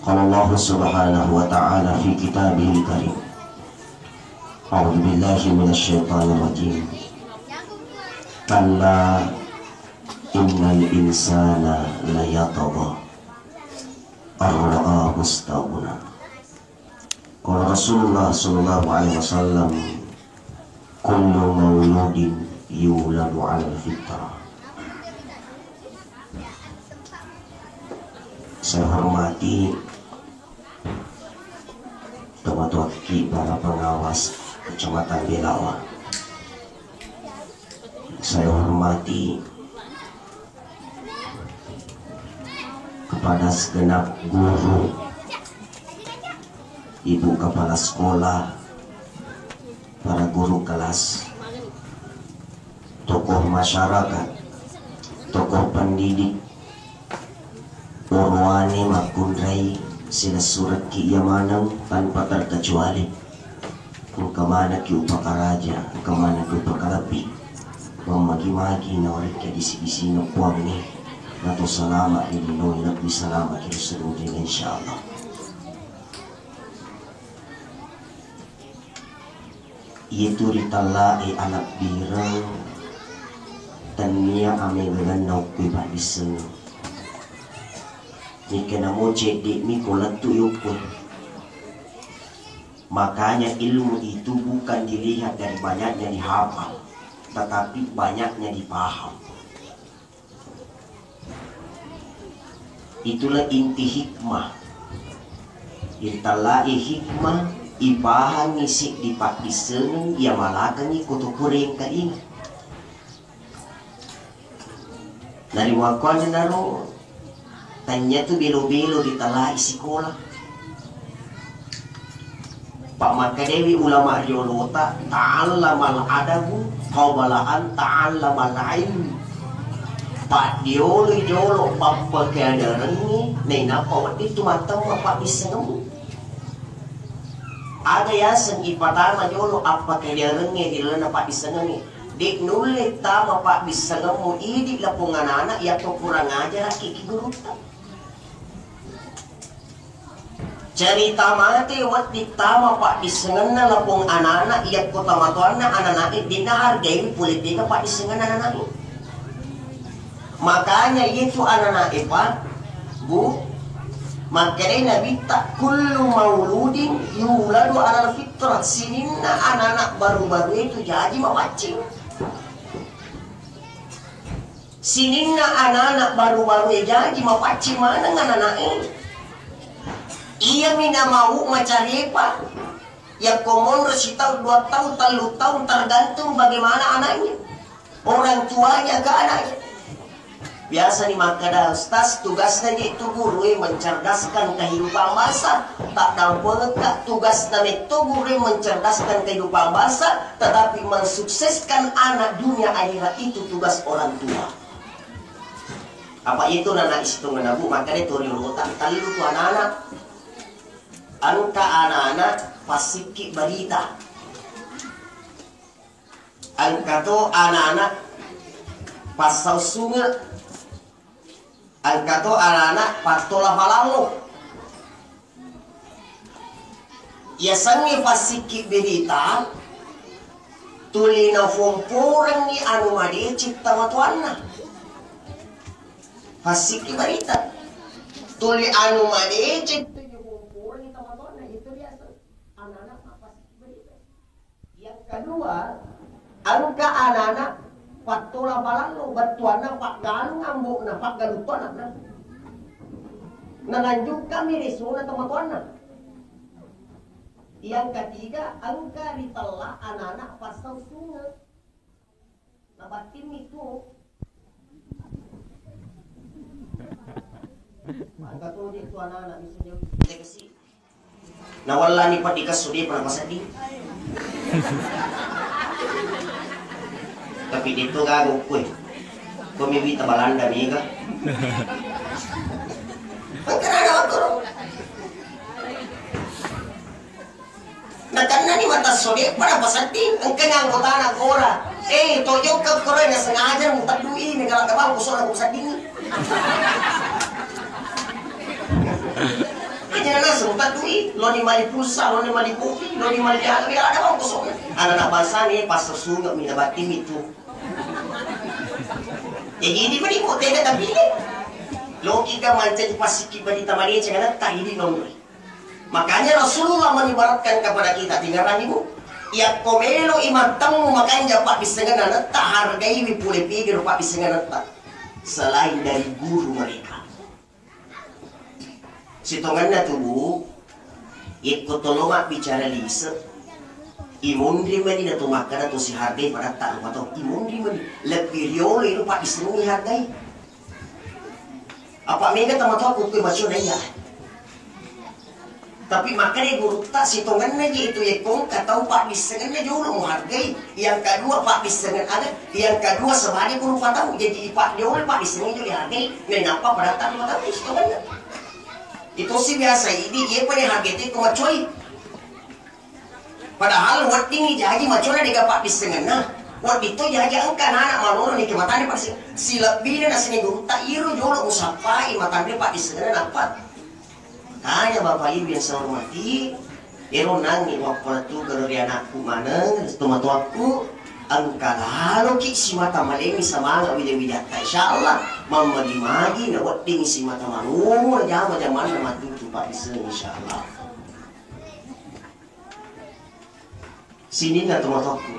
Qala Allah subhanahu wa ta'ala fi kitabihil karim. A'udzu billahi minasy syaithanir rajim. Kalla innal insana layatagha ar-ra'ahu istaghna. Qala Rasulullah sallallahu alaihi wasallam, kullu mauludin yuladu 'alal fitrah. Saya hormati teman-teman para pengawas Kecamatan Belawa. Saya hormati kepada segenap guru, ibu kepala sekolah, para guru kelas, tokoh masyarakat, tokoh pendidik, Urwani makundrai sila surat ki yamanang tanpa terkecuali. Kung kamana ki upakaraja, kamana ki upakarapi, mamagi-magi na ulit ka disi-disi ng puwag ni nato salama ilinoy na bisalama kilo sa duling insyaAllah. Ito ritala ay anak birang tanya aming ganaw ko'y badisang ni kenamo cedi mi kolat tuyuk pun. Makanya ilmu itu bukan dilihat dari banyaknya dihafal, tetapi banyaknya dipaham. Itulah inti hikmah. Irtalai hikmah ipahang isik dipakiseneng ia malakan ikutu kuring kain. Dari wakwan naro tanya tu bilo-bilo ditalai sekolah. Pak Makadewi ulama riolota ta'allamal adabu qawalaan ta'allamal ilm. Pak diolo papa keadarangi nena pawat itu matang apa disengemu. Ada ya seng ipatama jolo apa keadarangi dilana pak disengemu. Dik nulit tama pak disengemu idi lapungan anak ya to kurang ajar kiki guru. Cerita mati wat ditama pak disengen na lapong anak-anak iat ko tamatuan na anak-anak dinahargai politika pak disengen anak-anak. Makanya itu anak-anak pak bu makanya nabi tak kullu mauludin yuladu alal fitrah. Sininna anak-anak baru-baru itu jadi mawacing. Sininna anak-anak baru-baru jadi mawacing mana anak-anak ini. Ia mina mau mencari apa? Ya komon resitau 2 tahun, 3 tahun tergantung bagaimana anaknya. Orang tuanya ke anaknya. Biasa di Makkah ustaz tugasnya itu guru mencerdaskan kehidupan bangsa. Tak dapat tugasnya itu guru mencerdaskan kehidupan bangsa, tetapi mensukseskan anak dunia akhirat itu tugas orang tua. Apa itu anak itu menabu makanya tori rotan tali itu anak-anak. Angka anak-anak pasiki balita. Angka to anak-anak pasau sungai. Angka to anak-anak patola malalu. Ya sangi pasiki balita tulina fomporang ni anu madi cipta matuanna. Pasiki balita tuli anu madi cipta kedua, angka anak-anak patula balalu batuana pak galung ambuk na pak galutuan na nanganjukan diri sunat teman-teman. Yang ketiga, angka ditela anak-anak pasal sunat. Nah batin itu angka tuh itu anak-anak bisa jauh sih. Nah wala ni patikas sudi pernah pasadi. Tapi dito gago ko eh. Kumibita balanda niya ka. Ang kananawa ko. Nagkana ni mata sudi para pasadi. Ang kanyang kutana ko ora. Toyo ka ko rin na sengaja mong tagduin. Nagalang-gabang ko sa pasadi. Artinya na sempat duit, lo ni mali pulsa, lo ni mali kopi, lo ni mali jaga, biar ada bang kosong. Anak-anak bangsa nih pastor sungai minabatim itu. Jadi ini beri kok tidak tapi logika mancan pasiki beri tamari jangan tak ini nomor. Makanya Rasulullah mengibaratkan kepada kita tinggalan ibu. Ya komelo imatang makanya pak bisengan anak tak hargai wipule pikir pak bisengan anak selain dari guru mereka. Sitongannya tuh bu, ikut tolongat bicara lisa. Imundri mani na tumakan atau si hargai pada tak lupa tau imundri mani lebih riolo itu pak bisengan hargai. Apa mereka teman-teman aku ke macam ya? Tapi makanya guru tak sitongan aja itu ya kong kata pak bisengan aja orang menghargai. Yang kedua pak bisengan ada, yang kedua sebagai guru tahu jadi pak dia oleh pak bisengan juga dihargai. Kenapa pada tak lupa tahu sitongan? Itu sih biasa ini dia pada harga itu kemacuai. Padahal waktu ini jadi macamnya dengan pak bisengan nah. Waktu itu jadi angka anak malu nih kematanya pasti silap bina nasi guru tak iru jolo usapai matanya pak bisengan apa? Tanya bapak ibu yang saya hormati, ero nangi waktu itu kalau dia anakku mana, tomato aku, angka lalu ki si mata malemi sama nggak widya-widya, insya Allah mama dimagi na waktu ini si mata malu, jama zaman nama tu pak isen insya Allah. Sini na tomato aku,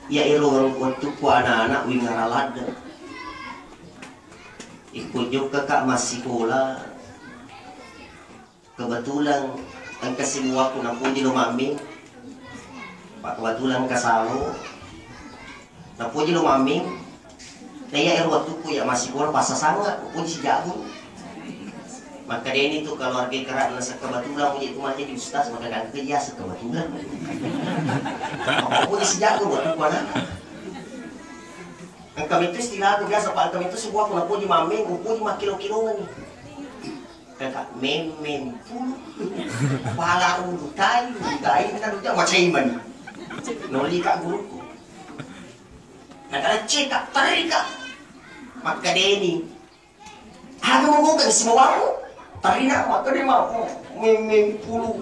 ya ero waktu ku anak-anak wingaralada, ikut juga kak masih sekolah. Kebetulan ang kasimua ko na po di lumaming. Kebetulan kasalo. Na po di lumaming. Naya erwatu ko ya masih kurang pasasanga. Po di si jago. Maka din itu kalau harga kerak na sa kebetulan mo di tumaja di ustaz maka ganti dia sa kebetulan. Ako po di si jago buat ko na. Ang kami itu istilah ko biasa pa ang kami itu subuha ko na po di maming. Upo di makilo-kilongan ni. Kakak mem puluh pala udah tayo kita udah macam iman noli kak guruku nakala cekak tarika maka deni aku mau kan semua orang tarina maka dia mau mem puluh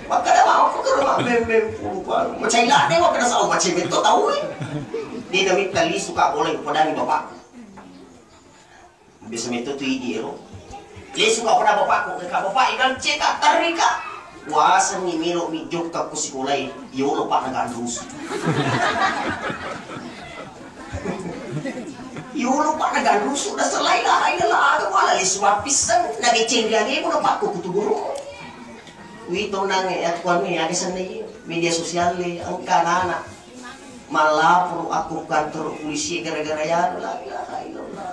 maka dia mau aku kerja mem puluh baru macam ilah dia mau kena sahu macam itu tahu dia demi kali suka boleh kepada ni bapak bisa metode tu ideo. Dia suka pada bapakku, bapak ikan cekak tarika. Wasan ni miro mi jok tak kusikulai, yo lupa nagandus. Yo lupa nagandus sudah selai lah, ini lah wala liswa pisang nageceng dia ni pun bapakku kutu guru. Wito nang at kuan ni ada sana media sosial ni ang kanana. Malapor aku kantor polisi gara-gara ya la ilaha illallah.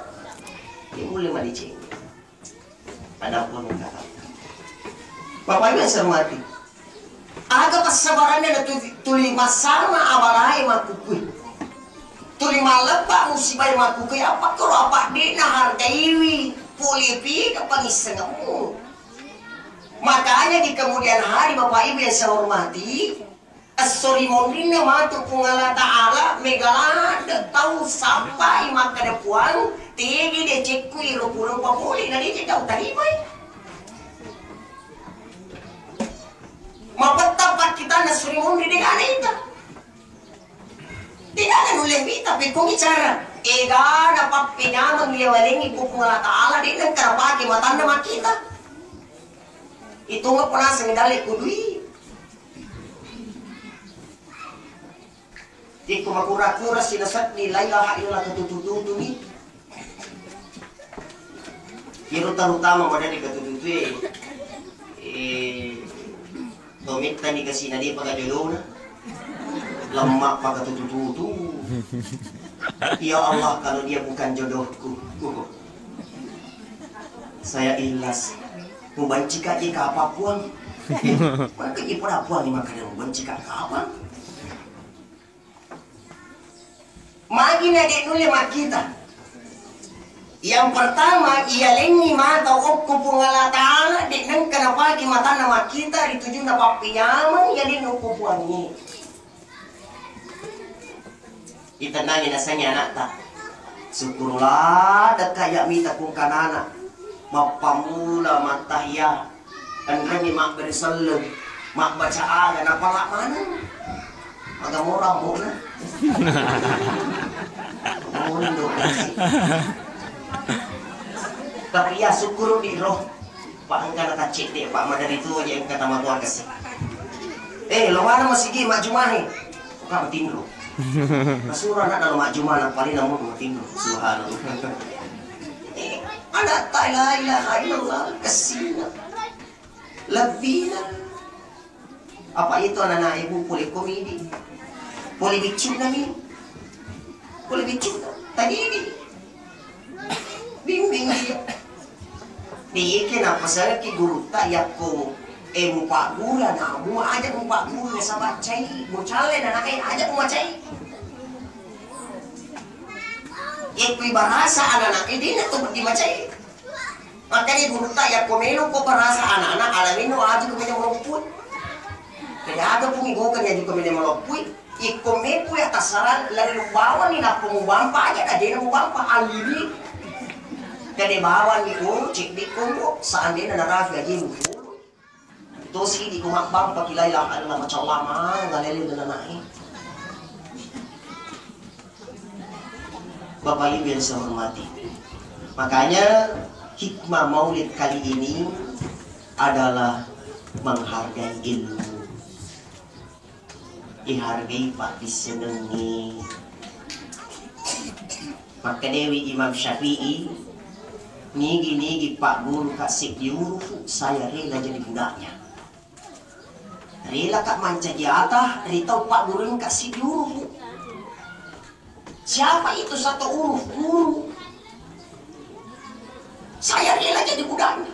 Dia mulai malicing. Ada pun kata. Bapak Ibu yang saya hormati. Aga kesabarannya na tuli masama abalai makukui. Tuli malepa musibay makukui apa kalau apa di na hargaiwi pulipi kepangisengamu. Makanya di kemudian hari Bapak Ibu yang saya hormati, sorry mondrinnya matu pungala ta'ala megalada tahu sampai maka depuan tegi de cekui rupulang pamuli na di jauh tadi bay mapatapat kita na sorry mondri dengan itu tidak ada nulis tapi kung bicara ega dapat pinamang liwalingi pungala ta'ala di nang karapaki matanda makita itu nggak pernah sengdali kudui. Di kumakura-kura sinasat ni la ilaha illallah ketututu ni. Kiro terutama pada di ketututu tomita ni kasi na di pagkajolo na. Lemak pagkatututu. Ya Allah kalau dia bukan jodohku. Saya ikhlas. Membenci kak jika apapun. Maka ibu apa ni makanya membenci kak apa? Magi na di nuli makita. Yang pertama ia lengi mata okku pungalatana di nang kenapa ki mata na makita dituju na papiyaman ya di nukku puangi. Itanani nasanya anak ta. Syukurlah dak kaya mita kung kanana. mapamula matahya andremi mak berisalem mak baca aga na pala mana magamura mo na mundo tapi ya syukur di roh pak angka kacik deh pak madari itu aja yang kata matuan kasih lo mana masih gini mak jumahi kau tinggal Rasulullah nak dalam mak jumahi paling namun mau tinggal subhanallah anak tak la ilaha illallah kesina lebih apa itu anak ibu boleh komedi boleh bicu nami boleh bicu tadi ini bimbing dia kenapa saya ki guru tak yakko muka guru na mu aja muka guru sama cai mu cale na nakai aja mu cai ikui bahasa anak-anak ini tuh di macai makanya guru tak yakko melu ko bahasa anak-anak alamin aja ko menyang meloput kaya ada pun igokan ya juga menyang meloput ikko mepu ya tasaran lalu bawa ni na pumubampa aja kadena mo bampa alili kade bawan ni ko cik di ko seandainya narafi aja mo to si di ko makbang pakilay lang ala macam lama ngalele na naik Bapak Ibu yang saya hormati, makanya hikmah maulid kali ini adalah menghargai ilmu, dihargai pak disenangi. Maka Dewi Imam Syafi'i nigi pak guru kasih diurufu saya rela jadi budaknya, rela kak manca jatah ritau pak guru yang kasih diurufu. Siapa itu satu uruf guru? Saya rela jadi budaknya.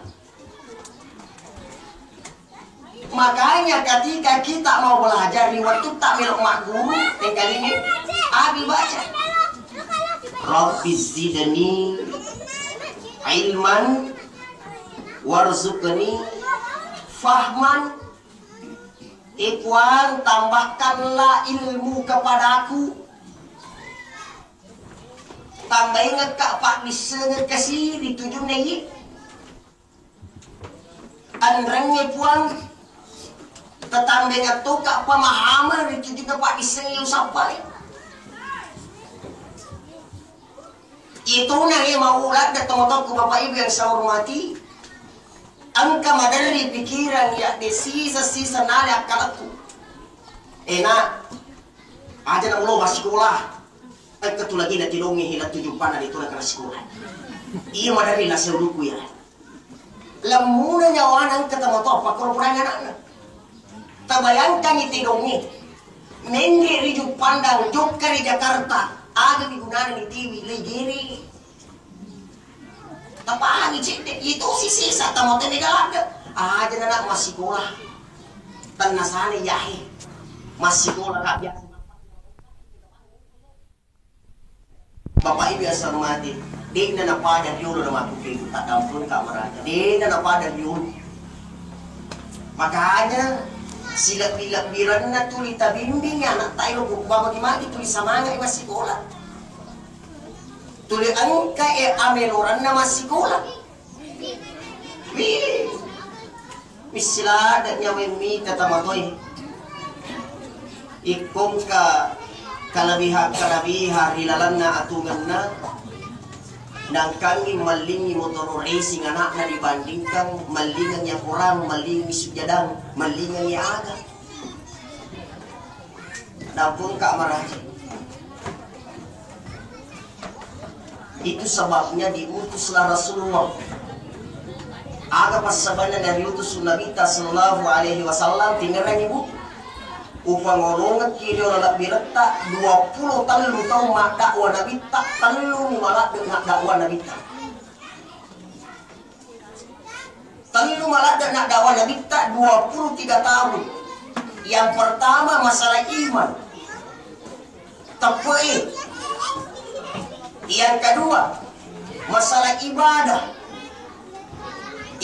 Makanya ketika kita mau belajar di waktu tak melok mak guru, tinggal ini Abi baca. Rabbi zidni ilman warzuqni fahman. Ikhwan, tambahkanlah ilmu kepadaku. Tambahin ngekak pak bisa ngekasih ditujuh naik andrengnya puang tetambah ngatu kak pemahaman ditujuh ke pak bisa ngusapay itu nangnya mau ulat datang-datang ke bapak ibu yang saya hormati angka madari pikiran ya desisa-sisa nali akalaku enak aja nang lo masih sekolah ketu lagi na tilongi hila tujuh pana dito na sekolah. Iya madari la seuluku ya. Lamuna nyawanan ketemu to apa kurang anak. Tabayangkan itilongi. Mende riju pandang jokar di Jakarta. Ada digunakan di TV legeri. Tapaan itu sisa tamu tene galada. Aja anak masih sekolah. Tanasane yahe. Masih sekolah kak biasa. Bapak Ibu yang saya hormati, di na napadar yun na matukin, tatampun kamaranya, di na napadar yun. Makanya, sila bilang na tuloy tabimbing yan, at tayo bumagi tuloy sa mga masikola. Tuloy ang ameloran na masikola. Misila, dat niya may umita tamatoy. Ikong ka kalabiha hilalan na atungan na nang kami malingi motor racing anak na dibandingkan malingan niya kurang malingi sujadang malingan niya aga dampun kak maraji itu sebabnya diutuslah Rasulullah aga pas sabana dari utus Nabi sallallahu alaihi wasallam tinggalan ibu upang ngolongan kiri orang birata 20 talu tau mak dakwah Nabi tak talu malah dengan dakwah Nabi tak talu malah dengan dakwah Nabi tak 23 tahun. Yang pertama masalah iman tepuin, yang kedua masalah ibadah,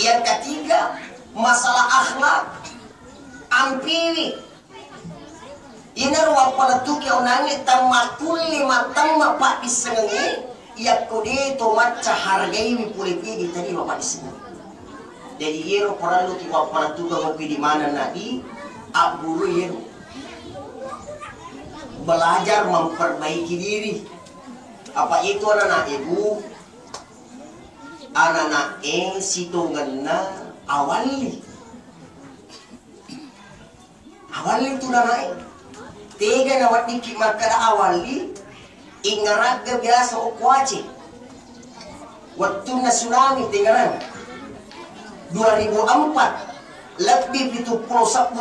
yang ketiga masalah akhlak ampiri. Ina ruang palatuk yang nangit tamakul lima tang mapak disengengi yakko dito macca hargai mi puli-puli tadi bapak di sini. Jadi yero perlu tiwa panatuga mo di mana nadi aburu yero belajar memperbaiki diri. Apa itu anak ibu? Anak situnganna awali itu nanai tega na wat dikit makada awali ingaraga biasa okwaci waktu na tsunami tinggalan 2004 lebih 70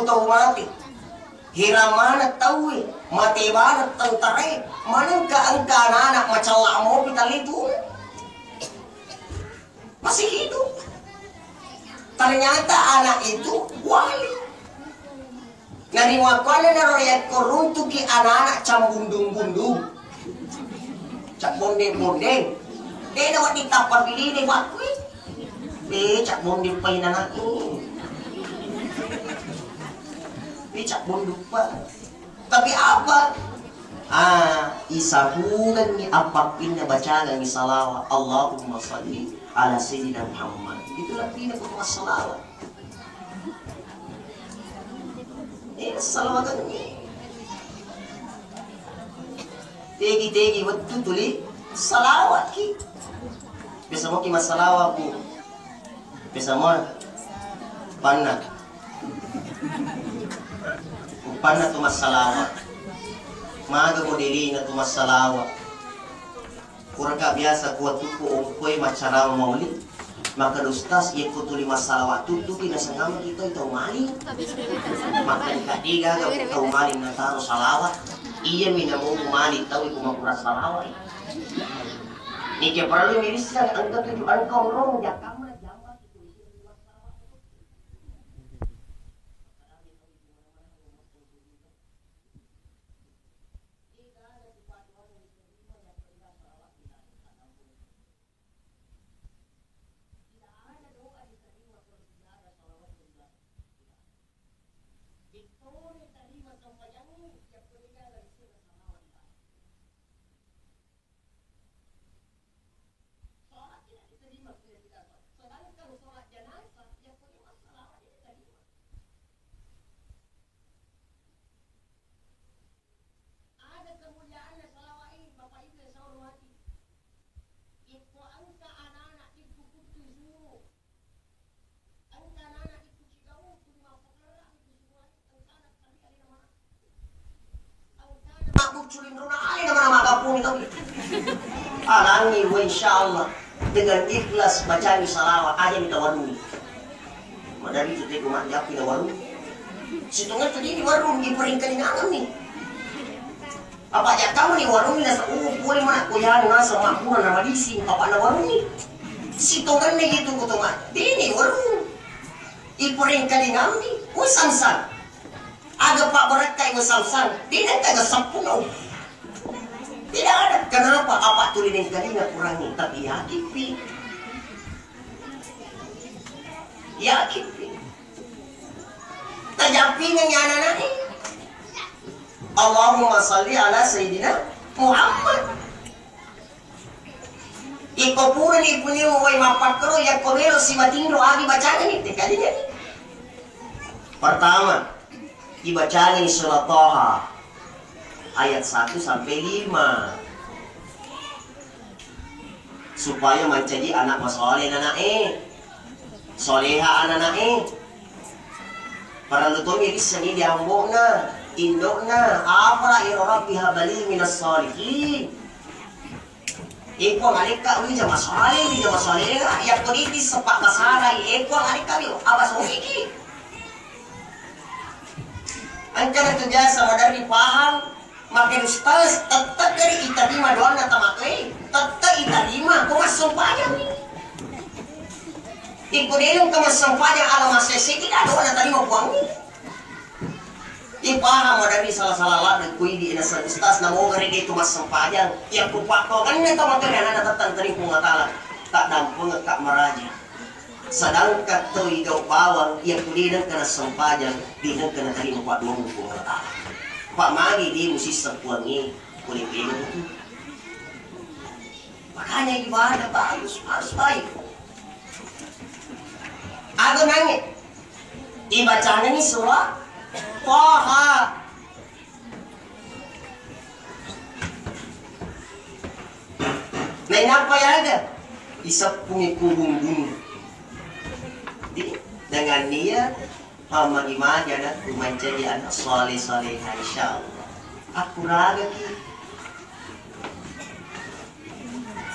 tahun mati hiramana tahu mati banget tentara mana angka anak macam lamo kita itu masih hidup. Ternyata anak itu wali. Ngari wakwana na royat koruntu ki anak-anak cam bundung-bundung. Cak bondeng-bondeng. Dia dapat ditapar pilih ni wakwi. Cak bondeng pa anak ini. Cak bondeng pa. Tapi apa? Isahugan ni apapin na baca ng salawat. Allahumma salli ala Sayyidina Muhammad. Itulah pinaka salawat. Salawatan ini. Tegi waktu tuli salawat ki. Bisa mo ki masalawat po. Bisa mo panna. Panna tu masalawat. Maga mo diri na tu masalawat. Kurang ka biasa kuat tuku ongkoy macara maulid. Maka ustas ia kutuli masalah tutu kina sangama kita itu maling maka kadiga ga kita maling na taro salawat iya mina mo maling tahu iku makura salawat ni ke perlu miriskan angka tujuan kau rong jakam alangi wa insyaallah dengan ikhlas bacaan salawat aja minta warung madari itu teh kumat jak pindah warung situngnya tadi di warung di peringkat nih apa aja kamu di warung ini nasa boleh mana kuyan nasa makunan nama dising apa na warung ini situngnya gitu kutumat ini warung di peringkat nih usamsan ada pak berekai usamsan tidak ada sampun tidak ada. Kenapa? Apa tulis yang tadi nggak kurangi? Tapi yakin. Tajapin yang anak-anak ini. Allahumma salli ala Sayyidina Muhammad. Iko pura ni punya way mapakro ya komelo si matingro agi bacaan ini tekalinya. Pertama, dibaca ini surat Thaha. Ayat 1 sampai 5 supaya menjadi anak masoleh anak soleha anak para lutong ini seni diambokna indokna afra irabbiha bali minas solihin iko ngalika wi jama masoleh ya koditi sepak basara iko ngalika wi abas umiki angkana tu jasa madari paham makin ustaz tetap dari itarima doang na tamakay tetap itarima kumasampayang ikuninong kumasampayang alam asesi tidak doang na tarima buang ipaham mo dari salah-salah lang kuy di inasa ustaz na mo ngari dito masampayang yang kupako kan na tamakay na natatang taring pungatala tak dampung kak maraja sadangkat to igaw bawang yang kuninang ka na sampayang dinang ka na tarima pa doang pungatala Pak Magi di musik sepuangnya kulit itu. Makanya ibadah bagus, harus baik. Aku nangis. Ibacanya nih surah Taha. Nah, apa ya ada? Isap pungi kubung bunuh. Dengan niat pemagimana anak menjadi anak soleh-soleh insyaallah. Aku raga ki.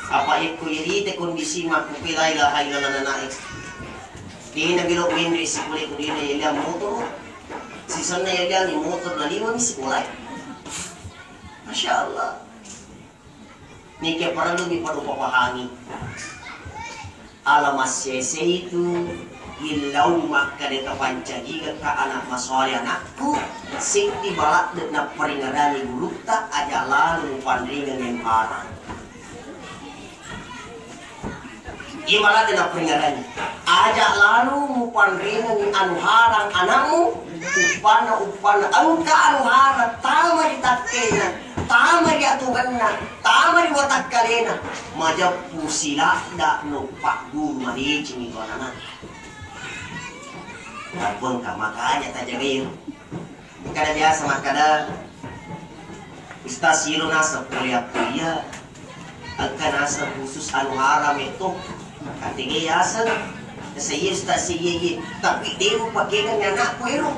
Apa itu irite kondisi mak pilai lah hai lana naik. Di nagiro windri sikuli ko din ilang motor. Season na ilang ni motor na liwan sikulay. Masyaallah. Ni kaya para lumi pa papahangi. Alamas yese itu ilaw makadeta pancagiga ka anak maswali anakku sing tibalak na paringarani gulukta aja lalu pandringan yang parang. Ibarat na paringarani aja lalu pandringan yang anu harang anakmu upana angka anu harang tama ditakena tama di atuganna tama di watak kalena majap pusila dak no pak guru mari cini banana. Tapon ka makanya tajawin. Kada biasa makada istasiro nasa kuliah agka nasa khusus anu haram itu katige yasan sa istasiye tapi di mo pagigan nga anak ko ero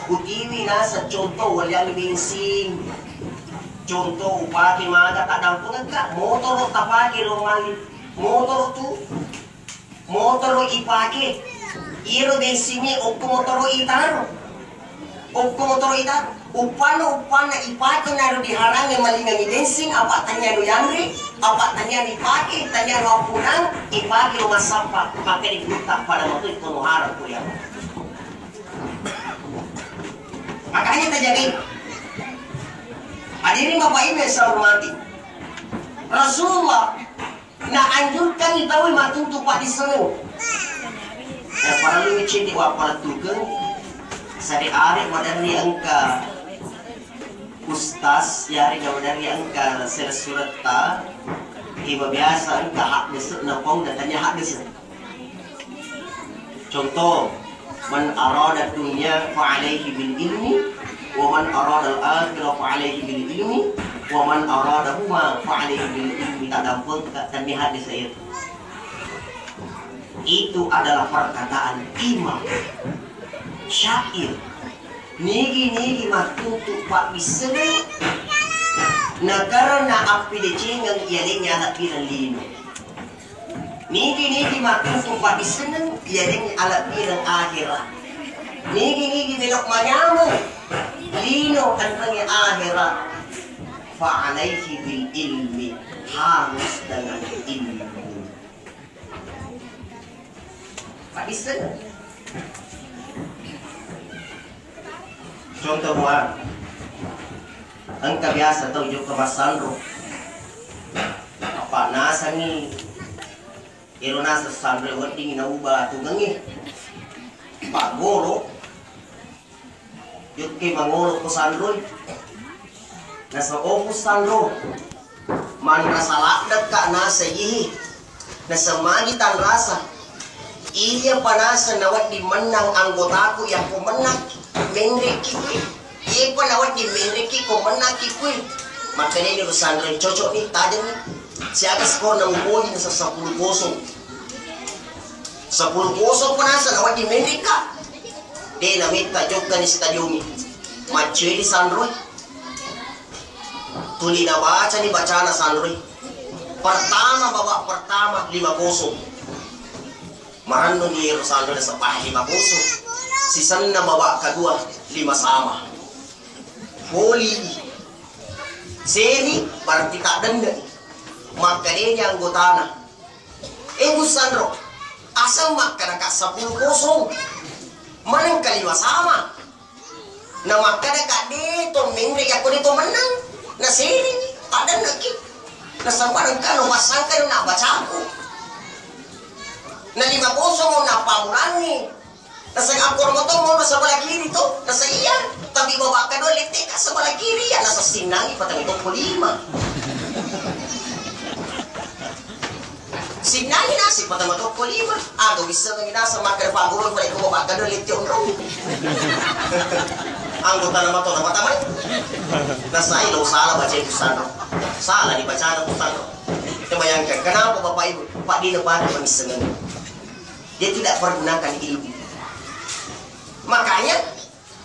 utiwi nasa contoh walyang bensin contoh upaki mga kadang punagka motor tapagi romali motor ipaki iro bensinnya motor itaro upana ipaki na diharangi malingang bensin apa tanya do yangri apa tanya dipaki tanya do punang ipaki rumah sampah pakai digutak pada waktu itu nuharap ko yan. Makanya terjadi hadirin Bapak Ibu yang saya hormati, Rasulullah nak anjurkan itawi matutu pak diseneng. Ya para lu cinti wa para tukeng sari arek madari angka ustaz yari dari angka surat ta iba biasa angka hak desuk na pong datanya hak desuk. Contoh man arada dunya fa alaihi bil ilmi wa man arada al akhirah fa alaihi bil ilmi wa man arada huma fa alaihi bil ilmi. Tak dampun dan di hadis saya itu adalah perkataan imam syair nigi matutu pak bisene na karena api decengang ialing anak pirang lino nigi matutu pak bisene ialing alat pirang akhirat nigi belok manyamu lino kantangnya akhirat fa alaihi bil ilmi harus dengan ilmu pak bisene. Contoh buat angka biasa atau juga basandro apa nasa ni iro nasa sandro wati na uba tugangi pak goro yuki mangoro ko sandro nasa opus sandro man nasa lakdat ka nasa ihi nasa magitan rasa iya panasa nawat di menang anggotaku yang pemenang menreki kuy iya pa nawat di menreki ko menaki kuy makanya ini Sandro cocok nih tajam nih siaga skor ng bodi na sa 10 kosong panasa nawat di menreka di namita jogka ni stadiumi machoy di Sandro tuli na baca ni bacana Sandro pertama 5 kosong marano ni Rosando na sa pahay 5 kosong sisan na baba kedua 5 sama Holy seri berarti tak denda makanya anggota na Sandro asal makanya ka 10 kosong manang kaliwa sama na makanya ka dito mingri ako dito menang na seri tak denda ki na samparang ka lumasang ka na baca ako na 5 kosong mo na pamulangi nasa akor mo to mo nasa sebelah kiri to nasa iya tapi bawa ka doon litik ka sebelah kiri ya nasa sinangi patang itu 5 Sinali nasi patama to ko lima. Aga bisa ngi nasa makar paguro ko ko bakal lit yung ro. Anggota nama to nama tamay. Nasa ilo salah baca kusano. Salah dibaca na kusano. Kita bayangkan kenapa Bapak Ibu Pak Dino Pak mengisengan. Dia tidak pergunakan ilmu. Makanya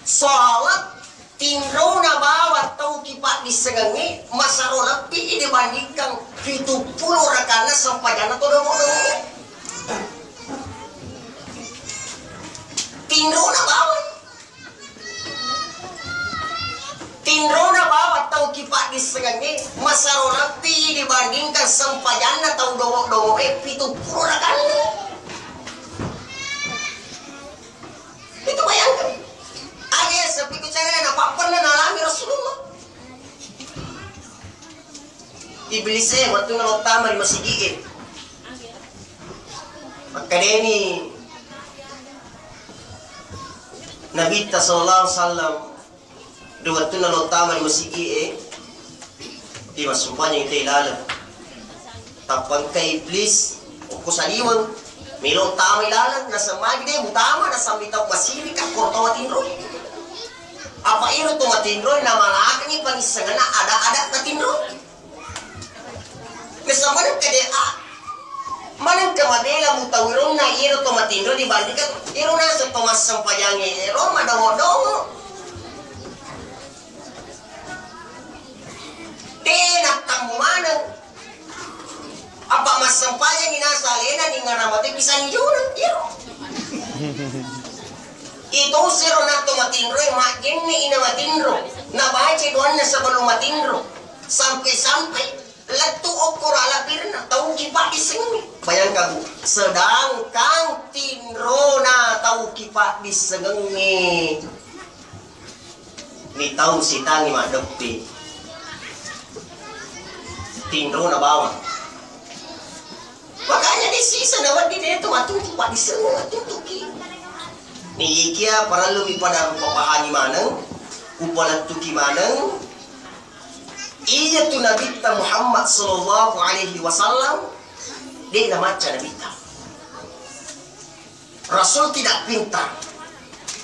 sholat tinro na bawa tau kipak disengangi masaro lebih dibandingkan 70 rakana sampai jana to domo. Tinro na bawa. Tinro na bawa tau kipak disengangi masaro lebih dibandingkan sampai jana tau domo 70 rakana. Itu bayangkan. Ada seperti cara apa pernah alami Rasulullah. Iblisnya waktu ngelotama di masjid ini. Maka ini Nabi sallallahu alaihi wasallam waktu ngelotama di masjid ini di masumpanya itu ilalah. Tapang ke iblis kusaliwan Milo tama ilalan nasa magde mutama nasa bitaw masiri ka korto matindro. Apa iro to matindro na malaki ni panisangan na ada matindro. Nasa manang kade manang kamadela mutawiro na iro to matindro di bandingkan iro nasa Tomas sampayangi iro madongo-dongo. Tenak tamu manang apa mas sampaya ni nasa alena ni ngaramate bisa ni jura iro itu siro na to matindro makin ni ina matindro na baca doan na sebelum matindro sampai latu okor ala pirna tau kipak disengi bayangkan sedangkan tindro na tau kipak disengi ni tau si tangi madepi tindro na bawah. Makanya di sisa nawat di dito matutu pa di semua tutuki. Ni ikia para lebih pada papahani manang, upalat tuki manang. Iya tu Nabi Muhammad sallallahu alaihi wasallam dia nak maca Nabi. Rasul tidak pintar.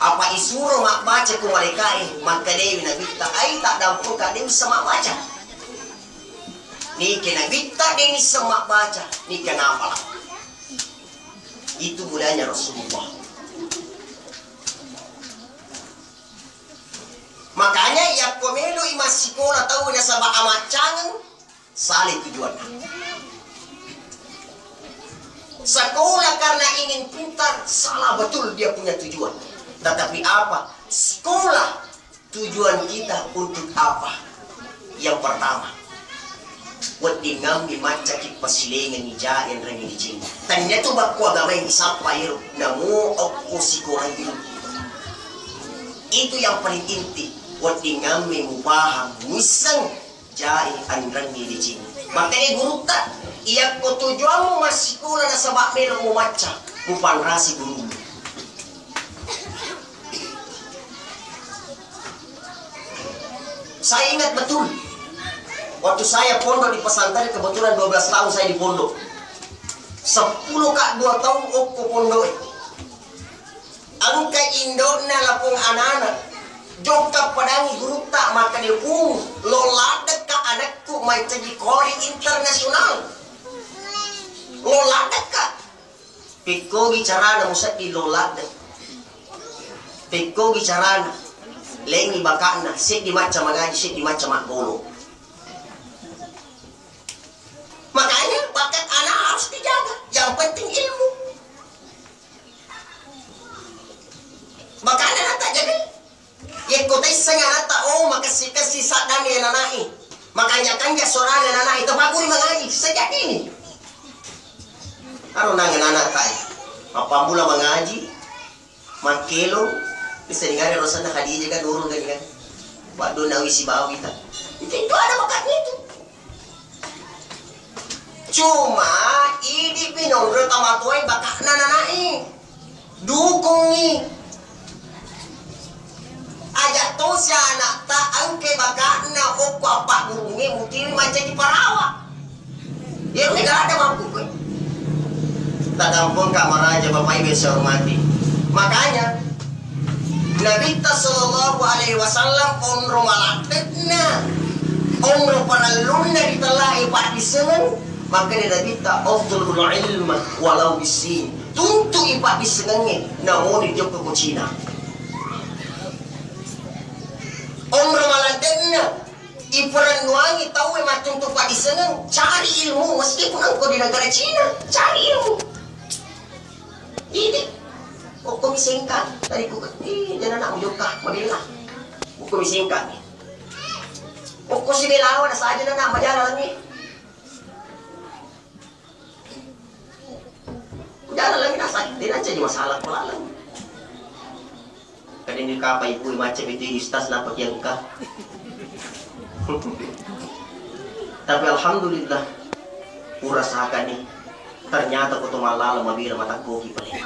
Apa isuro mak baca ku mereka maka dia Nabi ai tak dampun ka dia sama baca. Ni kena bita ini semak baca. Ni kenapa lah? Itu budaya Rasulullah. Makanya ya komelo ima sekolah tahu na sabak amacangan salih tujuan. Sekolah karena ingin pintar salah betul dia punya tujuan. Tetapi apa? Sekolah tujuan kita untuk apa? Yang pertama wadi ngambi maca ki pasilengan ni jaen rangi di jing tanya tu bakwa gamay isapa iro namu aku sikoran itu yang paling inti wadi ngambi mubahang misang jaen an rangi di jing makanya guru tak iya ko tujuanmu masikola na sabak mero mo maca mupanrasi guru. Saya ingat betul waktu saya pondok di pesantren kebetulan 12 tahun saya di pondok. 10 kak 2 tahun aku pondok. Angka indona lapung anak-anak. Jongkap padangi guru tak maka dia loladak ka anakku mai jadi kori internasional. Loladak ka. Piko bicara na musat di loladak. Piko bicara na lengi bakana sik di macam magaji sik di macam makbolo. Makanya bakat anak harus dijaga. Yang penting ilmu. Makanya nata jadi. Ya kota isanya nata oh makasih sadan ya nanai. Makanya kan ya soran ya nanai. Tepakuri mengaji sejak ini. Aro nangan anak tay. Apa mula mengaji. Makelo. Bisa dengar Rosana Khadijah kan durung kan kan. Pak Donawi si bawa kita. Itu ada bakatnya itu. Cuma ini pinongro tamatuay baka nananai dukungi aja to siya anak ta angke baka na o apa gurungi mutiri macam di parawa ya nggak ada mampu Tak kampung Kak Maraja, Bapak Ibu saya hormati. Makanya Nabi sallallahu alaihi wasallam onro malatekna, onro paralunna ditelai pak disengen, maka dia Nabi ta afdalul ilma walau bisin. Tuntu ipak disengenge namun di joko kucina. Onro malatekna iparan nuangi tahu macam tu pak disengen, cari ilmu meskipun engkau di negara Cina, cari ilmu. Ini hukum singkat tadi ku jangan nak menjukah mabila hukum singkat hukum si belawan saja nak majalan lagi jalan lagi nasa tidak jadi masalah pula lagi kadang di kapa ibu macam itu istas nampak yang kah tapi alhamdulillah urasakan nih ternyata kutu malala mabila mata koki paling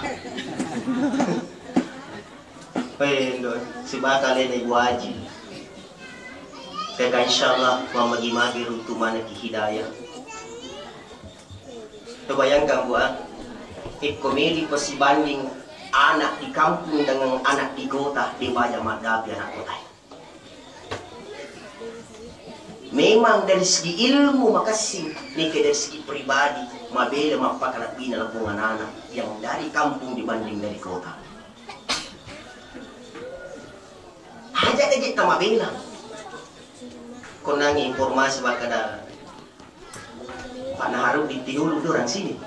Pendo, si bakal ini ibu haji kaya insyaallah mamagi-magi runtu mana ki hidayah terbayangkan buat komedi pasibanding anak di kampung dengan anak di kota di wajah madabi anak kota. Memang dari segi ilmu makasih nih dari segi pribadi mabela mapakan pina lambungan anak yang dari kampung dibanding dari kota. Aja aja kita mabela. Konangi informasi bakada Pak Naharu di Tinulu tuh orang sini.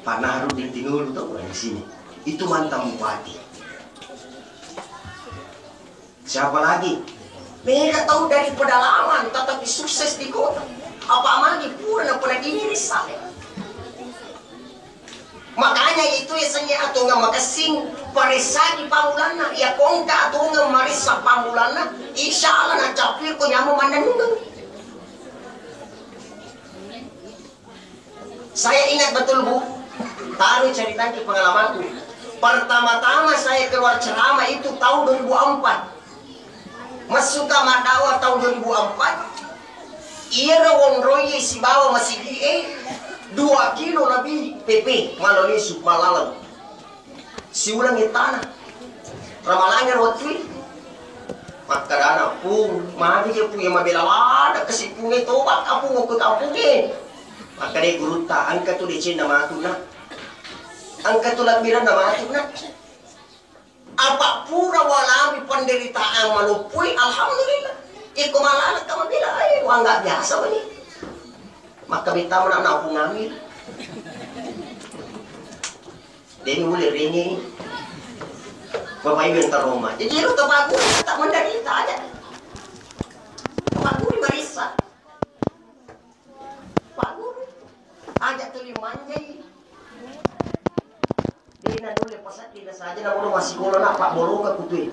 Pak Naharu di Tinulu tuh orang sini. Itu mantan bupati. Siapa lagi? Mereka tahu dari pedalaman, tetapi sukses di kota. Apa lagi pura pernah diri saya. Makanya itu ya senya atau nggak makasing parisa di pamulana ya kongka atau nggak marisa pamulana insya Allah nak capir ko nyamu mandanungan. Saya ingat betul Bu, taruh cerita di pengalamanku. Pertama-tama saya keluar ceramah itu tahun 2004. Masuk kamar dakwah tahun 2004. Ia rawon roye si bawa masih 2 kilo lebih PP melalui malalang. Si ulang tanah. Ramalangnya waktu maka anak pun mari dia punya mabela ada kesipungnya tobat aku mau ke kampungnya. Maka dia guru tak angkat tu leceh nama tu nak. Angkat tu lambiran nama tu nak. Apa pura walami penderitaan malupui alhamdulillah. Iko malala kama bila ay wang nggak biasa bani. Maka bita mo na ako ngamil. Deni mulai rini. Bapak Ibu yang terhormat. Jadi lu tepaku tak menderita aja. Tepaku di Marisa. Pak Guru ajak tuli manjai. Dina dulu pasat tidak saja na ulo masih sekolah nak Pak Bolo ka kutuin.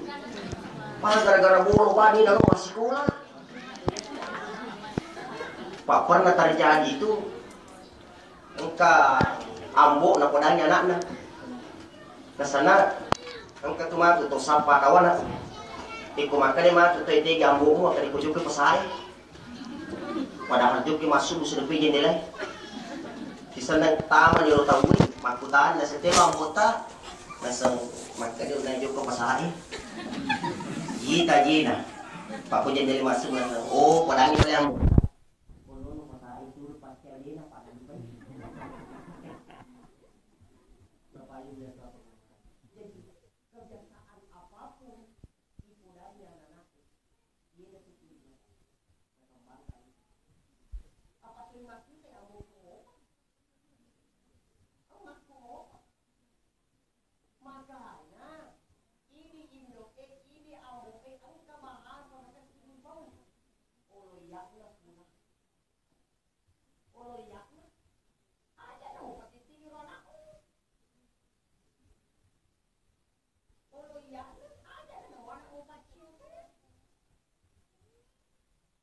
Pas gara-gara bolo bani na masih sekolah. Pak pernah terjadi itu engka ambok na podanya anaknya. Ke sana engka tumatu to sapa kawan. Iko makane matu to ite ambokmu akan ikujuk ke pasai. Padahal juga masuk sudah pijin nilai. Di sana taman yo tahu makutan na setiap anggota nasa makanya udah juga pasai. Jita jina. Pak punya dari masuk nasa oh padang itu yang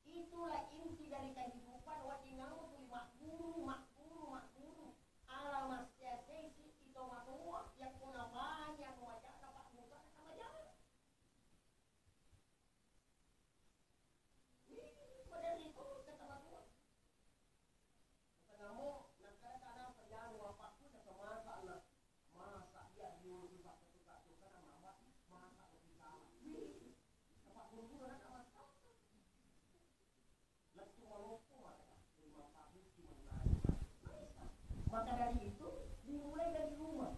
itulah inti dari kehidupan wadingamu tuli makburu ala masya sesi itu matua yang kuna banyak wajah dapat muka sama jalan pada itu kata matua Maka dari itu dimulai dari rumah.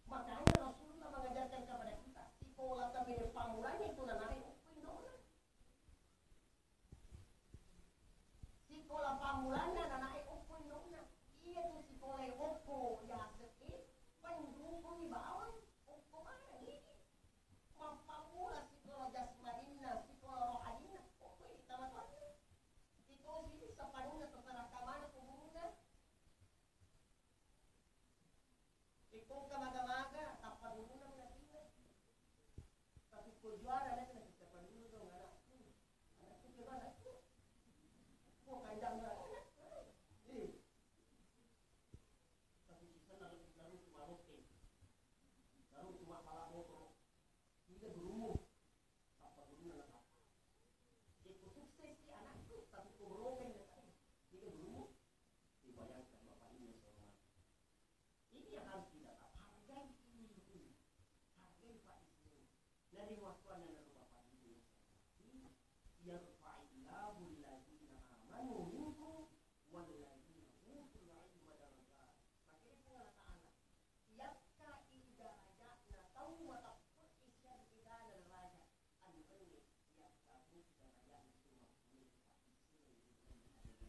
Makanya Rasulullah mengajarkan kepada kita, sekolah kami pamulanya itu nanari upin dona. Sekolah pamulanya nanari upin dona. Iya tuh sekolah opo ya sedih pendukung di bawah opo mana ini. Mapamula sekolah jasmadina, sekolah rohanina, opo ini tamat-tamat. Sekolah sini sepadunya terserah kamana kuburuna. Ikaw kamaga-maga, tapadulo ng natina. Tapi ko juara na ito, tapadulo daw ng anak ko. Anak ko, diba anak ko? Ko, kaya mo lang anak ko. Eh. Tapi sisa laro tumarote. Laro tumapalamoto. Hindi gurumo. Tapadulo na lang ako. Ito sukses si anak ko, tapi ko broken na tayo. Hindi gurumo. Dibayangkan mapalinya sa mga. Ini yang harus kita tahu. Hargai ini. Hargai Pak Ibu. Dari waktu anak Bapak Ibu. Yarfa'illahu alladhina amanu minkum walladhina utul ilma darajat. Makanya Allah Ta'ala yakka idarajatna tawwa taqul isyan idana raja. Al-Bani yakka idarajatna semua ini Pak Ibu.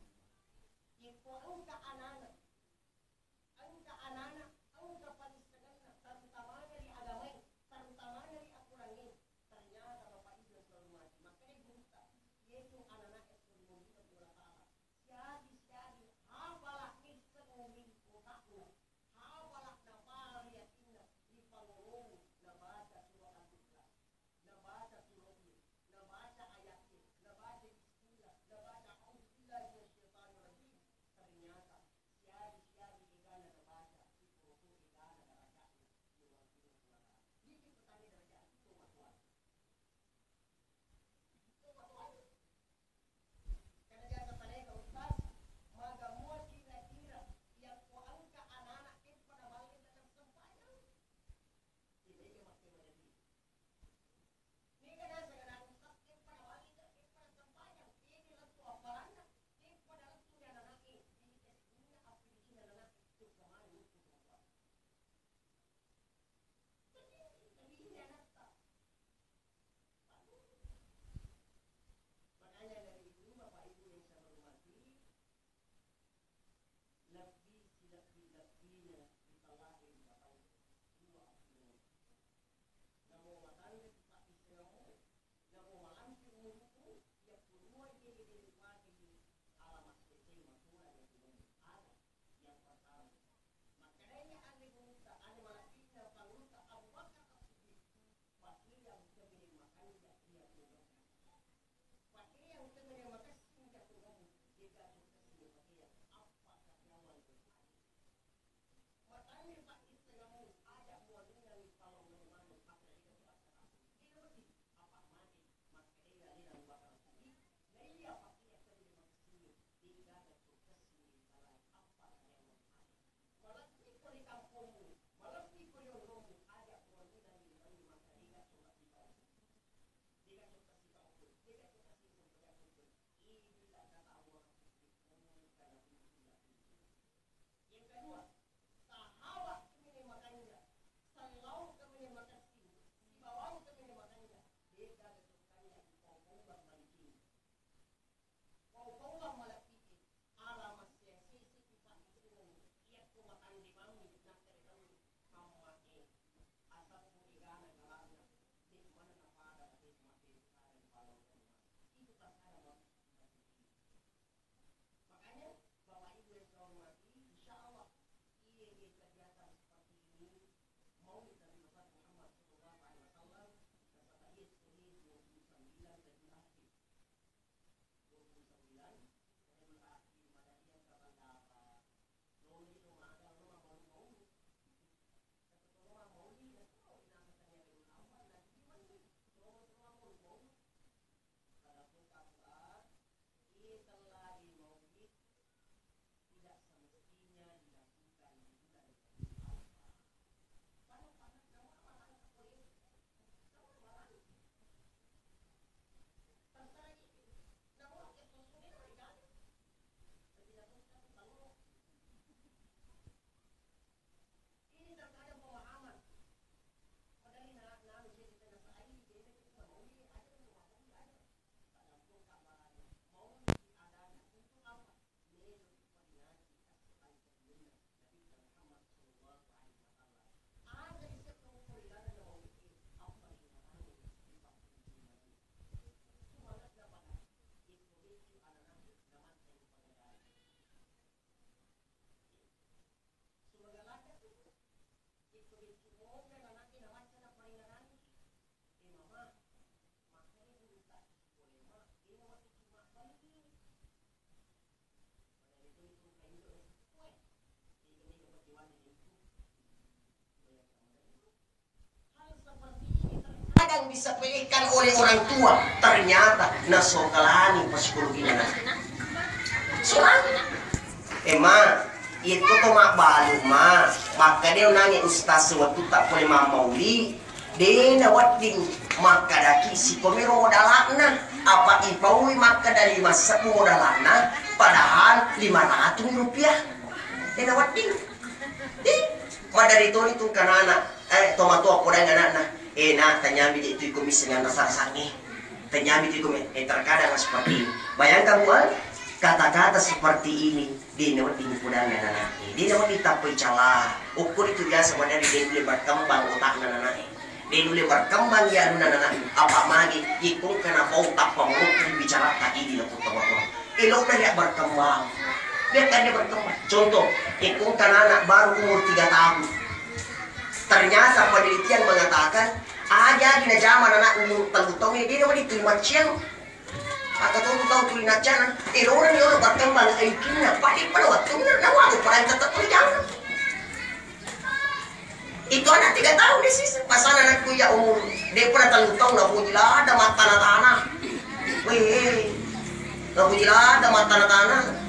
Iko angka anak angka anak-anak, angka panistagan na, terutama dari agamanya, terutama dari akurangin. Ternyata Bapak Ibu selalu mati. Makanya buta, yaitu anak-anak yang membuka bola ta'ala. Siadi, hafalah nissan umin kota'na, hafalah nabal yakinna, di pangurung, nabaca surah al-Ikhlas, nabaca surah ini, nabaca ayatnya, nabaca bismillah, nabaca auzubillah minasyaitanir rajim. Ternyata siari igana na baca itu igana na raja luar biasa. Jadi petani raja itu matuan. Karena jasa mereka ustaz magamua kira-kira yang ko angka anak-anak itu pada balik dalam sempayang. Ini dia makin menjadi. Ini kan asa kan ustaz itu pada balik pada sempayang. Ini lah tu aparannya. Ini pada tu yang anak ini. Makanya dari itu Bapak Ibu yang saya hormati, lebih-lebihnya kita lahir atau dua abdul. Namun matanya kita istimewa, namun malam firmuku yang kedua jadi lagi alamat kecil maksudnya yang kedua ada yang pertama. Makanya ada buta, ada malaikat panguta Abu Bakar As-Siddiq. Fakir yang kemudian makan dia juga. Fakir yang kemudian makan sehingga turun jika sukses fakir apa karyawan bertani. Makanya Pak Islamu ada muadilnya di kalau memang pakai itu pasal. Ini lebih apa mati makanya dari Abu Bakar As-Siddiq. Nah iya fakir yang kemudian makan sini tidak ada sukses di dalam apa karyawan bertani. Malah di kampungmu, malah di koyomu ada kewajiban di dalam masa tidak suka kita, tidak suka kita ukur, tidak suka kita sebagai ukur. Ini tidak kata Allah karena tidak. Yang kedua, sahabat kami makannya, selalu kami makan sini, di bawah kami makannya, beda kesukaannya di kampung berbalik. Kampung malah pikir alamat sisi kita itu. Ia tu makan di mami nak terkau kamake asal purigana galarna di mana napada di mati ada di palau itu tak ada. Makanya Bapak Ibu yang saya hormati, insyaallah ia kegiatan seperti ini mau kita Nabi Muhammad sallallahu alaihi wasallam kata ia sekali 29 dari akhir 29 dari akhir madanian kepada apa Noni itu ada rumah mau satu rumah mau di itu inasanya dari awal lagi gimana rumah mau disepelekan oleh orang tua, ternyata nasokalani psikologi na. Soal, ma, itu tuh mak balu ma, maka dia nanya ustaz waktu tak boleh mamauli, dia nawatin maka daki si komero modalakna, apa ipawi maka dari masa modalakna, padahal 500 rupiah, dia nawatin, dari itu kanana, tomato ako dengan anak, nak tanya biji itu misalnya dasar sangi, tanya biji terkadang seperti ini, bayangkan buat kata-kata seperti ini di nawatin pudangan anak, di nawatin tapoi cala, ukur itu biasa dari dia boleh berkembang otak anak, dia boleh berkembang ya anak, apa lagi, ikut kena bau tak pemuruk bicara tadi di lapor tomato, elok dia berkembang. Lihat kan dia berkembang. Contoh, ikut anak baru umur 3 tahun. Ternyata penelitian mengatakan, aja di zaman anak umur 3 tahun ini dia dapat diterima cian. Atau tahu terima cian. Orang dia berkembang aikinya. Paling pada waktu nak waktu perang tetap berjalan. Itu anak 3 tahun di sini. Pasal anakku ya umur dia pernah 3 tahun nak pujilah ada mata tanah. Weh, nak pujilah ada mata tanah.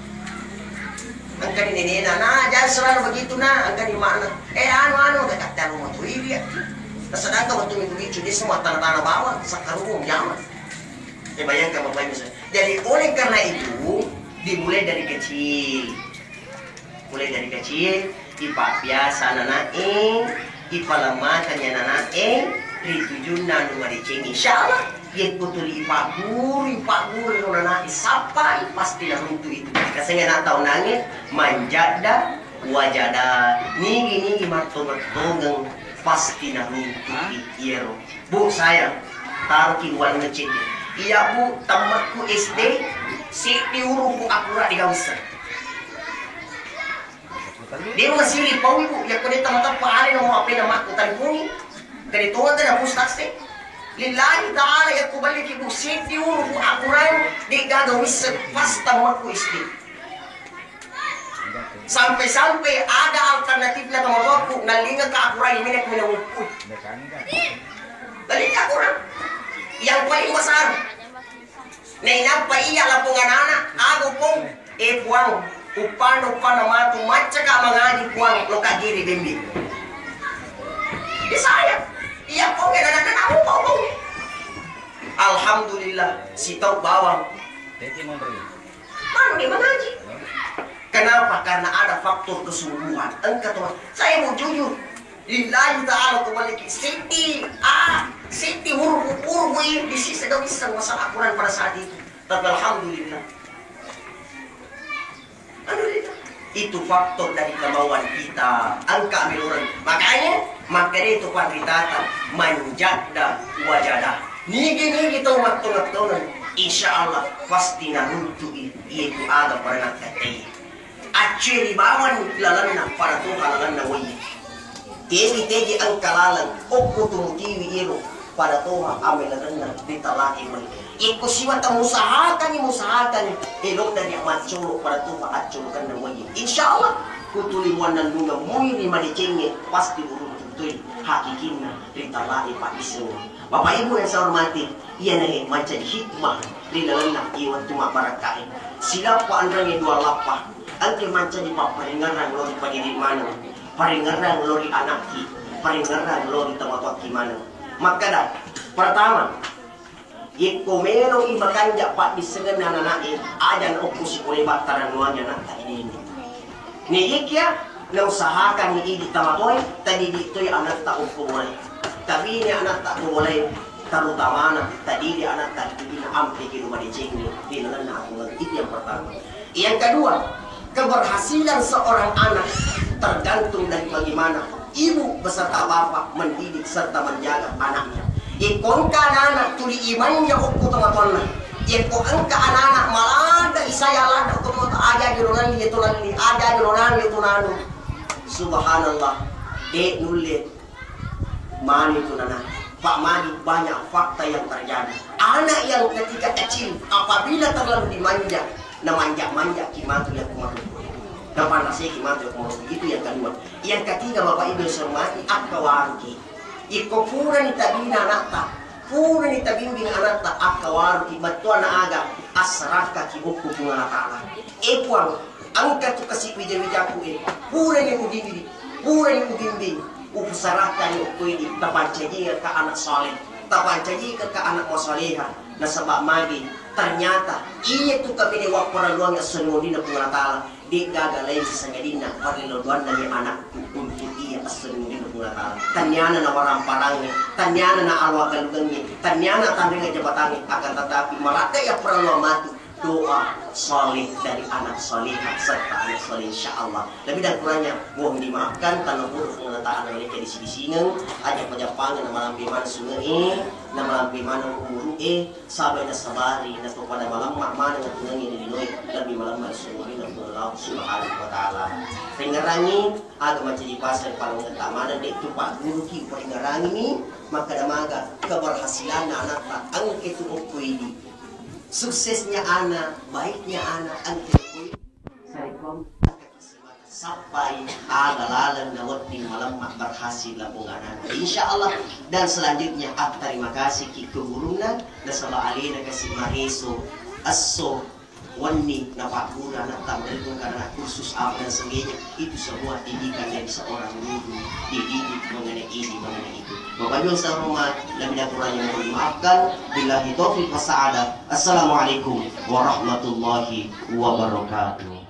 Angkat ini nah jangan selalu begitu nah angkat di mana anu kata rumah tuh iya sedangkan waktu minggu itu dia semua tanah-tanah bawah sakarung zaman bayangkan bapak ibu jadi oleh karena itu dimulai dari kecil ipa biasa anak ipa lama tanya anak ditujuh nanu maricing insyaallah yang betul ipa guru anak sampai pasti lah untuk itu kasih nak tahu nangis manjada wajada nigi marto-marto pasti nah untuk iero bu sayang taruh kiwan ngecek iya bu tamatku SD si diurung bu akurat di gawisa dia masih lipau ibu ya kau dia tamat pahalin mau apa nama aku telefoni dari tuan dan aku taksi lillahi ta'ala ya kubalik ibu si diurung bu akurat di gawisa pas tamatku SD sampai-sampai ada alternatif na tamatku nalinga ka akurat ini nak minumukul nalinga kurang yang paling besar na inapa iya lapungan anak ako pong puang upano matu matcha ka mga puang lokagiri bimbi di saya iya pong anak ako pong alhamdulillah si tau bawang mana di mengaji. Kenapa? Karena ada faktor kesungguhan. Engkau teman, saya mau jujur. Lillahi ta'ala kembali Siti huruf di sisi sedang bisa masalah Quran pada saat itu. Tapi alhamdulillah. Itu faktor dari kemauan kita. Angka orang. Makanya itu pandritatan manjada wajada. Nigi tong insya Allah pasti naruntu itu ada pada katai. Aceri bawan lalanna para to lalanna wayi tegi ang kalalan okko tumutiwi iro para to amelalanna ditalaki man iko siwa tamusahakan ilo dari amat colo para to aculokan na wayi insyaallah kutuliwan nan lunga muy ni malicenge pasti urun tutoy hakikinna ditalaki pa isu Bapak Ibu yang saya hormati iya nahi macam hikmah dilalanna iwan tuma barakain sila pa andrang dua lapah angke manca di paringarang lori pagiri mana paringarang lori anaki paringarang lori tamatwaki mana maka dah pertama ikomero ibakanja pak disengan nananain ajan opus oleh bataran nuanya nak ini ni ikya na usahakan ni idi tamatoi tadi ditoy anak tak mulai tapi ini anak tak mulai terutama na tadi di anak tak ini ampe ki rumah dicing ni dinan aku itu yang pertama yang kedua keberhasilan seorang anak tergantung dari bagaimana ibu beserta bapak mendidik serta menjaga anaknya. Ikon ka anak tuli iman ya ukku teman-teman. Ikon angka anak malada isaya lada untuk aja jurunan itu lagi aja jurunan itu nanu. Subhanallah. Dek nulit mani itu nana. Pak Madi banyak fakta yang terjadi. Anak yang ketika kecil apabila terlalu dimanja manja kimatu yang kumatu dan panasnya kimatu yang kumatu itu yang kedua. Yang ketiga Bapak Ibu hormati akawarki ikopuran itabina nakta pura ni tabimbing anak ta akawaru ibatuan aga asraka kibuku bunga ta'ala epuang angkat tu kasih wija-wijaku pura ni udibiri pura ni ubimbing upusaraka ni ukuidi tapancaji ka anak saleh tapancaji ka anak wasaleha na sabab magi ternyata iya tu kami ni wakparaluang ya senudi na bunga ta'ala di gagalay sa sangadina pariloduan na ni anak untuk iya asenudi na bunga ta'ala tanyana na waramparangnya tanyana na alwagalugangnya tanyana tandinga jabatannya akan tetapi merata ya perlu mati doa soleh dari anak solehah serta anak soleh insyaallah lebih dan kurangnya mohon dimaafkan kalau buruk pengetahuan mereka di sini aja penjapangan nama lampi mana sungai nama lampi mana umur sampai na sabari na pada malam mana na tunang ini dinoi lebih malam sungai na Allah subhanahu wa taala pengerangi agama jadi pasal paling utama dan itu pak guru ki pengerangi ni maka damaga keberhasilan anak tak angke tu ini suksesnya anak, baiknya anak, angkiri sarikom sampai agalalan dawat di malam berhasil labung anak insyaallah dan selanjutnya terima kasih ki kegurunan dan sama alina kasih mareso asso wani na pakura na tamdalung karena kursus apa dan sebagainya itu semua didikan dari seorang guru dididik mengenai ini mengenai itu Bapak Ibu yang hormat lebih dan kurangnya mohon dimaafkan billahi taufiq wa sa'adah assalamualaikum warahmatullahi wabarakatuh.